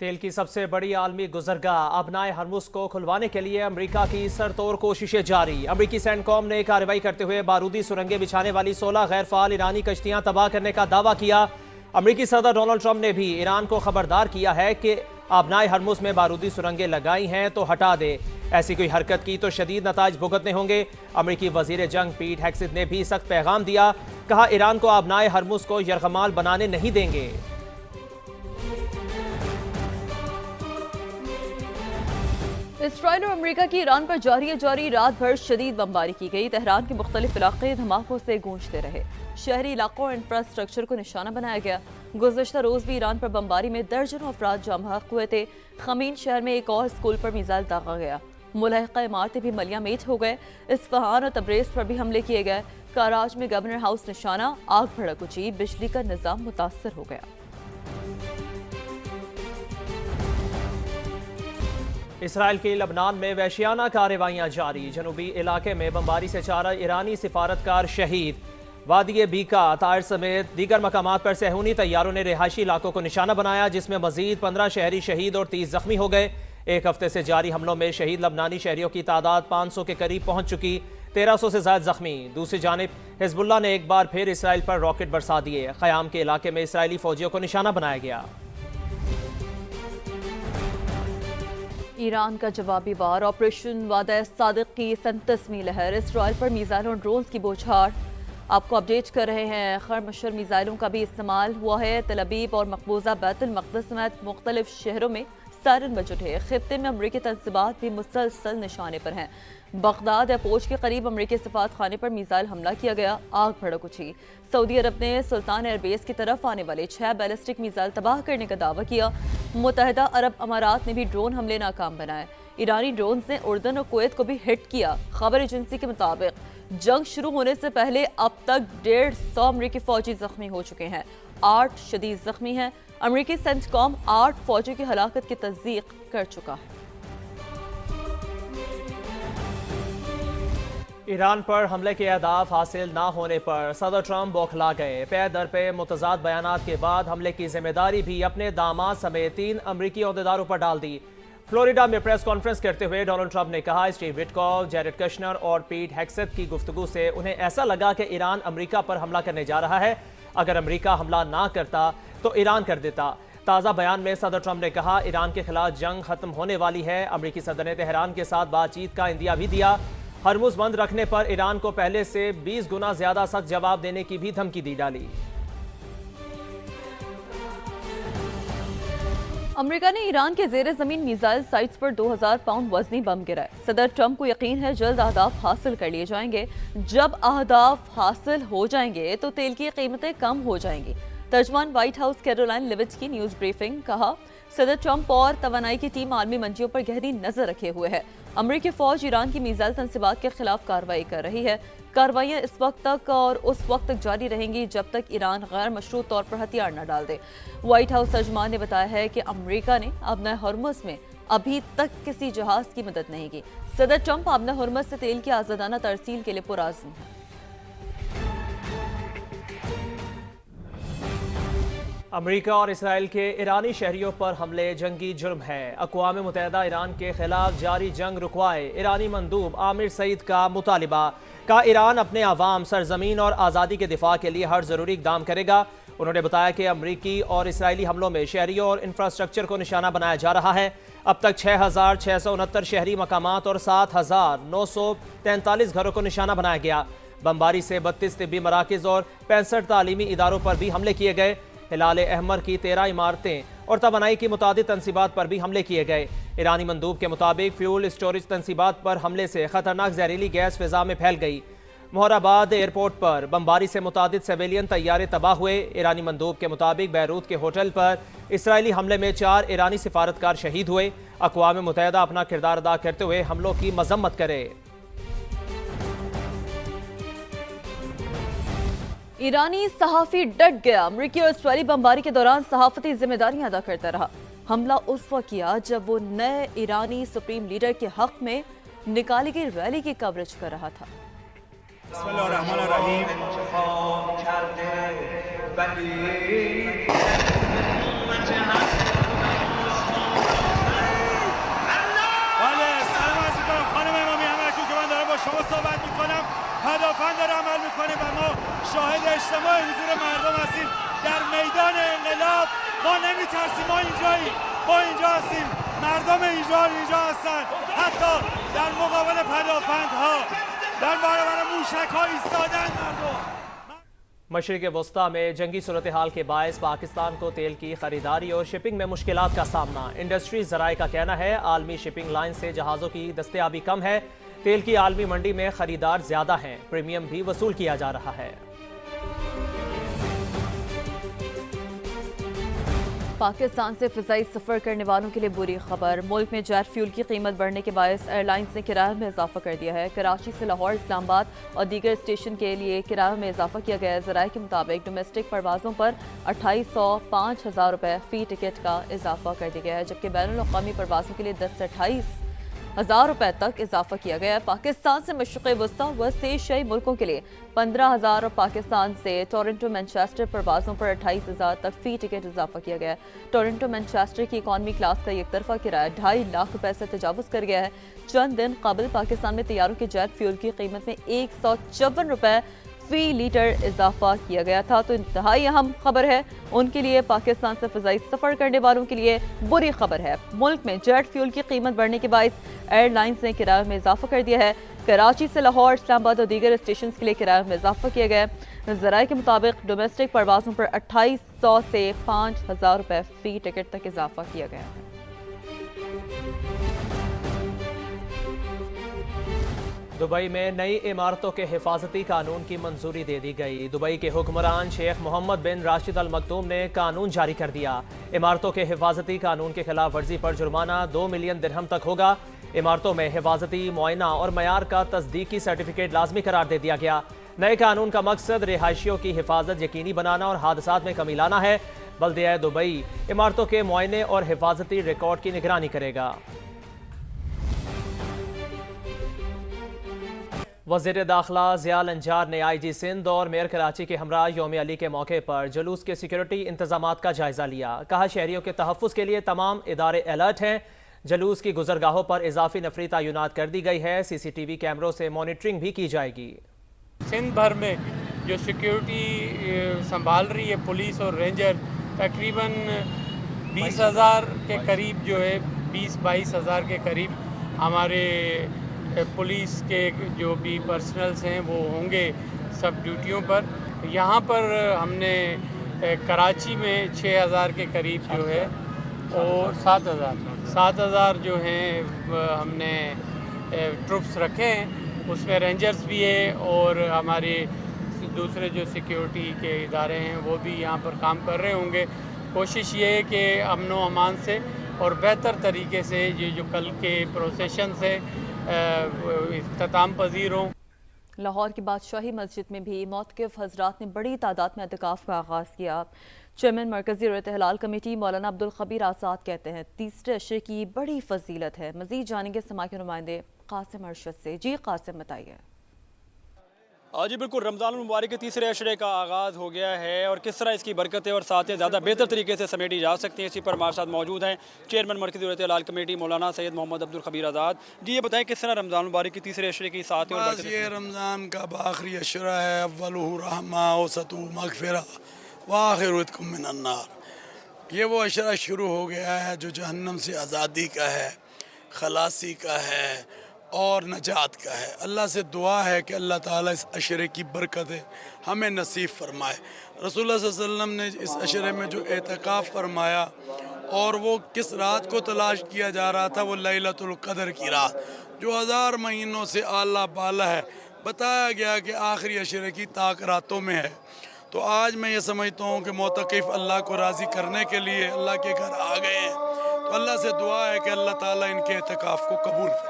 तेल की सबसे बड़ी आलमी गुजरगाह अबनाए हरमुज को खुलवाने के लिए अमेरिका की सरतोड़ कोशिशें जारी। अमेरिकी सेंटकॉम ने कार्रवाई करते हुए बारूदी सुरंगें बिछाने वाली 16 गैर फाल ईरानी कश्तियां तबाह करने का दावा किया। अमेरिकी सदर डोनाल्ड ट्रंप ने भी ईरान को खबरदार किया है कि अबनाए हरमुज में बारूदी सुरंगें लगाई हैं तो हटा दे, ऐसी कोई हरकत की तो शदीद नताज भुगतने होंगे। अमेरिकी वजीर जंग पीट हेक्सेथ ने भी सख्त पैगाम दिया, कहा ईरान को अबनाए हरमुज को यरगमाल बनाने नहीं देंगे। इसराइल और अमेरिका की ईरान पर जारी रात भर शदीद बमबारी की गई। तेहरान के मुख्तलिफ इलाके धमाकों से गूंजते रहे। शहरी इलाकों और इंफ्रास्ट्रक्चर को निशाना बनाया गया। गुज़श्ता रोज भी ईरान पर बमबारी में दर्जनों अफराद जाम बहक हुए थे। खमीन शहर में एक और स्कूल पर मिसाइल दागा गया। मुलहका इमारतें भी मलिया मेट हो गए। इस्फहान और तब्रेज़ पर भी हमले किए गए। कराच में गवर्नर हाउस निशाना, आग भड़क उठी, बिजली का निज़ाम मुतासर हो गया। इसराइल की लबनान में वहशियाना कार्रवाइयां जारी। जनूबी इलाके में बमबारी से 4 ईरानी सिफारतकार शहीद। वादी बीका, तायर समेत दीगर मकामात पर सहूनी तैयारों ने रिहायशी इलाकों को निशाना बनाया, जिसमें मजीद 15 शहरी शहीद और 30 जख्मी हो गए। एक हफ्ते से जारी हमलों में शहीद लबनानी शहरियों की तादाद 500 के करीब पहुंच चुकी, 1300 से ज्यादा जख्मी। दूसरी जानिब हिजबुल्लाह ने एक बार फिर इसराइल पर रॉकेट बरसा दिए। क़याम के इलाके में इसराइली फौजियों को निशाना बनाया गया। ईरान का जवाबी वार, ऑपरेशन वादा सादिक की 37वीं लहर। इसराइल पर मिसाइलों और ड्रोन्स की बौछार। आपको अपडेट कर रहे हैं। खैर मिसाइलों का भी इस्तेमाल हुआ है। तल अबीब और मकबूजा बैतुल मक़दस समेत मुख्तलिफ शहरों में सायरन बज उठे। खित्ते में अमरीकी तंसीबात भी मुसलसल निशाने पर हैं। बगदाद एयरपोर्ट के करीब अमरीकी सफारत खाने पर मिसाइल हमला किया गया, आग भड़क उठी। सऊदी अरब ने सुल्तान एयरबेस की तरफ आने वाले 6 बैलिस्टिक मिसाइल तबाह करने का दावा किया। मुत्तहिदा अरब अमारात ने भी ड्रोन हमले नाकाम बनाए। ईरानी ड्रोन ने उर्दन और कुवैत को भी हिट किया। खबर एजेंसी के मुताबिक जंग शुरू होने से पहले अब तक 150 अमरीकी फौजी जख्मी हो चुके हैं, 8 शदीद जख्मी हैं। अमरीकी सेंटकॉम 8 फौजियों की हलाकत की तस्दीक कर चुका है। ईरान पर हमले के अहदाफ हासिल ना होने पर सदर ट्रंप बौखला गए। पे दर पे मुतज़ाद बयानात के बाद हमले की जिम्मेदारी भी अपने दामाद समेत 3 अमरीकी अहदेदारों पर डाल दी। फ्लोरिडा में प्रेस कॉन्फ्रेंस करते हुए डोनाल्ड ट्रंप ने कहा, स्टीव विटकॉफ, जैरेड कश्नर और पीट हेक्सेथ की गुफ्तगू से उन्हें ऐसा लगा कि ईरान अमरीका पर हमला करने जा रहा है। अगर अमरीका हमला ना करता तो ईरान कर देता। ताज़ा बयान में सदर ट्रंप ने कहा, ईरान के खिलाफ जंग खत्म होने वाली है। अमरीकी सदर ने तेहरान के साथ बातचीत का इंदिया भी दिया। हरमुज बंद रखने पर ईरान को पहले से 20 गुना ज्यादा सख्त जवाब देने की भी धमकी दी डाली। अमेरिका ने ईरान के ज़ेरे ज़मीन मिसाइल साइट्स पर 2000 पाउंड वजनी बम गिराए। सदर ट्रंप को यकीन है जल्द अहदाफ हासिल कर लिए जाएंगे। जब अहदाफ हासिल हो जाएंगे तो तेल की कीमतें कम हो जाएंगी। तर्जमान व्हाइट हाउस कैरोलाइन लिविट्ज की न्यूज़ ब्रीफिंग, कहा सदर ट्रंप और तवानाई की टीम आलमी मंडियों पर गहरी नजर रखे हुए है। अमरीकी फौज ईरान की मिसाइल तंसीबात के खिलाफ कार्रवाई कर रही है। कार्रवाइयां इस वक्त तक और उस वक्त तक जारी रहेंगी जब तक ईरान गैर मशरूत तौर पर हथियार न डाल दे। व्हाइट हाउस तर्जमान ने बताया है कि अमरीका ने अबना हरमुज में अभी तक किसी जहाज की मदद नहीं की। सदर ट्रंप अबना हरमुज से तेल की आजादाना तरसील के लिए पुरआज़्म है। अमेरिका और इसराइल के ईरानी शहरियों पर हमले जंगी जुर्म है। अक़वाम मुत्तहिदा ईरान के खिलाफ जारी जंग रुकवाए। ईरानी मंदूब आमिर सईद का मुतालिबा, का ईरान अपने अवाम, सरजमीन और आज़ादी के दिफा के लिए हर ज़रूरी इक़दाम करेगा। उन्होंने बताया कि अमरीकी और इसराइली हमलों में शहरियों और इंफ्रास्ट्रक्चर को निशाना बनाया जा रहा है। अब तक 6669 शहरी मकामात और 7943 घरों को निशाना बनाया गया। बमबारी से 32 तिब्बी मराकिज़ और 65 तालीमी इदारों पर भी हमले किए गए। हिलाल अहमर की 13 इमारतें और तवानाई की मुतादिद तंसीबात पर भी हमले किए गए। ईरानी मंदूब के मुताबिक फ्यूल स्टोरेज तंसीबात पर हमले से खतरनाक जहरीली गैस फिजा में फैल गई। मोहराबाद एयरपोर्ट पर बमबारी से मुतादिद सिविलियन तैयारे तबाह हुए। ईरानी मंदूब के मुताबिक बैरूत के होटल पर इसराइली हमले में 4 ईरानी सिफारतकार शहीद हुए। अक़वाम मुत्तहिदा अपना किरदार अदा करते हुए हमलों की मजम्मत करे। ईरानी सहाफ़ी डट गया। अमरीकी और इसराइली बमबारी के दौरान सहाफ़ती जिम्मेदारियां अदा करता रहा। हमला उस वक्त किया जब वो नए ईरानी सुप्रीम लीडर के हक में निकाली गई रैली की कवरेज कर रहा था। نترسیم، ما اینجاییم، ما اینجا هستیم، مردم اینجا هستن، حتی در مقابل پدافندها، در برابر موشک‌ها ایستادن مردم. مشرق وسطی میں جنگی صورتحال کے باعث پاکستان کو تیل کی خریداری اور شپنگ میں مشکلات کا سامنا۔ انڈسٹری ذرائع کا کہنا ہے عالمی شپنگ لائن سے جہازوں کی دستیابی کم ہے، تیل کی عالمی منڈی میں خریدار زیادہ ہیں، پریمیم بھی وصول کیا جا رہا ہے۔ پاکستان سے فضائی سفر کرنے والوں کے لیے بری خبر، ملک میں جیٹ فیول کی قیمت بڑھنے کے باعث ایئر لائنز نے کرایہ میں اضافہ کر دیا ہے۔ کراچی سے لاہور، اسلام آباد اور دیگر اسٹیشن کے لیے کرایہ میں اضافہ کیا گیا ہے۔ ذرائع کے مطابق ڈومیسٹک پروازوں پر 2800 5,000 روپے فی ٹکٹ کا اضافہ کر دیا گیا ہے، جبکہ بین الاقوامی پروازوں کے لیے 10 سے 28,000 روپے تک اضافہ کیا گیا ہے۔ پاکستان سے مشرق وسطی و وسط ایشیائی ملکوں کے لیے 15,000 اور پاکستان سے ٹورنٹو مینچسٹر پروازوں پر 28,000 تک فی ٹکٹ اضافہ کیا گیا ہے۔ ٹورنٹو مینچسٹر کی اکانومی کلاس کا یک طرفہ کرایہ 2.5 لاکھ روپے سے تجاوز کر گیا ہے۔ چند دن قبل پاکستان میں طیاروں کے جیٹ فیول کی قیمت میں 154 روپے فی لیٹر اضافہ کیا گیا تھا۔ تو انتہائی اہم خبر ہے ان کے لیے، پاکستان سے فضائی سفر کرنے والوں کے لیے بری خبر ہے۔ ملک میں جیٹ فیول کی قیمت بڑھنے کے باعث ایئر لائنز نے کرایہ میں اضافہ کر دیا ہے۔ کراچی سے لاہور، اسلام آباد اور دیگر اسٹیشنز کے لیے کرایہ میں اضافہ کیا گیا ہے۔ ذرائع کے مطابق ڈومیسٹک پروازوں پر 2800 سے 5,000 روپے فی ٹکٹ تک اضافہ کیا گیا ہے۔ دبئی میں نئی عمارتوں کے حفاظتی قانون کی منظوری دے دی گئی۔ دبئی کے حکمران شیخ محمد بن راشد ال مکتوم نے قانون جاری کر دیا۔ عمارتوں کے حفاظتی قانون کے خلاف ورزی پر جرمانہ 2 ملین درہم تک ہوگا۔ عمارتوں میں حفاظتی معائنہ اور معیار کا تصدیقی سرٹیفکیٹ لازمی قرار دے دیا گیا۔ نئے قانون کا مقصد رہائشیوں کی حفاظت یقینی بنانا اور حادثات میں کمی لانا ہے۔ بلدیہ دبئی عمارتوں کے معائنے اور حفاظتی ریکارڈ کی نگرانی کرے گا۔ وزیر داخلہ ضیاء النجار نے آئی جی سندھ اور میئر کراچی کے ہمراہ یوم علی کے موقع پر جلوس کے سیکیورٹی انتظامات کا جائزہ لیا۔ کہا شہریوں کے تحفظ کے لیے تمام ادارے الرٹ ہیں۔ جلوس کی گزرگاہوں پر اضافی نفری تعینات کر دی گئی ہے۔ سی سی ٹی وی کیمروں سے مانیٹرنگ بھی کی جائے گی۔ سندھ بھر میں جو سیکیورٹی سنبھال رہی ہے پولیس اور رینجر، تقریباً 20,000 کے قریب جو ہے 22,000 کے قریب ہمارے پولیس کے جو بھی پرسنلز ہیں وہ ہوں گے سب ڈیوٹیوں پر۔ یہاں پر ہم نے کراچی میں 6,000 کے قریب جو ہے اور 7,000 جو ہیں ہم نے ٹروپس رکھے ہیں، اس میں رینجرز بھی ہیں اور ہمارے دوسرے جو سیکیورٹی کے ادارے ہیں وہ بھی یہاں پر کام کر رہے ہوں گے۔ کوشش یہ ہے کہ امن و امان سے اور بہتر طریقے سے یہ جو کل کے پروسیشنز ہیں اختتام پذیر ہوں۔ لاہور کی بادشاہی مسجد میں بھی موقف حضرات نے بڑی تعداد میں اعتکاف کا آغاز کیا۔ چیئرمین مرکزی صورت حال کمیٹی مولانا عبدالخبیر آزاد کہتے ہیں تیسرے عشرے کی بڑی فضیلت ہے۔ مزید جانیں گے سماع کے نمائندے قاسم ارشد سے۔ جی قاسم بتائیے۔ جی بالکل، رمضان المبارک کے تیسرے عشرے کا آغاز ہو گیا ہے اور کس طرح اس کی برکتیں اور ساتھ زیادہ بہتر طریقے سے سمیٹی جا سکتی ہیں، اسی پر ہمارے ساتھ موجود ہیں چیئرمین مرکزی صورت حال کمیٹی مولانا سید محمد عبدالخبیر آزاد۔ جی یہ بتائیں کس طرح رمضان المبارک کے تیسرے عشرے کی ساتھ اور برکتیں؟ یہ رمضان کا آخری عشرہ ہے، اولہ رحمہ وسطہ مغفرہ وآخرہ عتق من النار۔ یہ وہ عشرہ شروع ہو گیا ہے جو جہنم سے آزادی کا ہے، خلاصی کا ہے اور نجات کا ہے۔ اللہ سے دعا ہے کہ اللہ تعالیٰ اس عشرے کی برکتیں ہمیں نصیب فرمائے۔ رسول اللہ صلی اللہ علیہ وسلم نے اس عشرے میں جو اعتکاف فرمایا اور وہ کس رات کو تلاش کیا جا رہا تھا، وہ لیلۃ القدر کی رات جو 1000 مہینوں سے اعلیٰ بالا ہے، بتایا گیا کہ آخری عشرے کی طاق راتوں میں ہے۔ تو آج میں یہ سمجھتا ہوں کہ معتکف اللہ کو راضی کرنے کے لیے اللہ کے گھر آ گئے ہیں، تو اللہ سے دعا ہے کہ اللہ تعالیٰ ان کے اعتکاف کو قبول کرے۔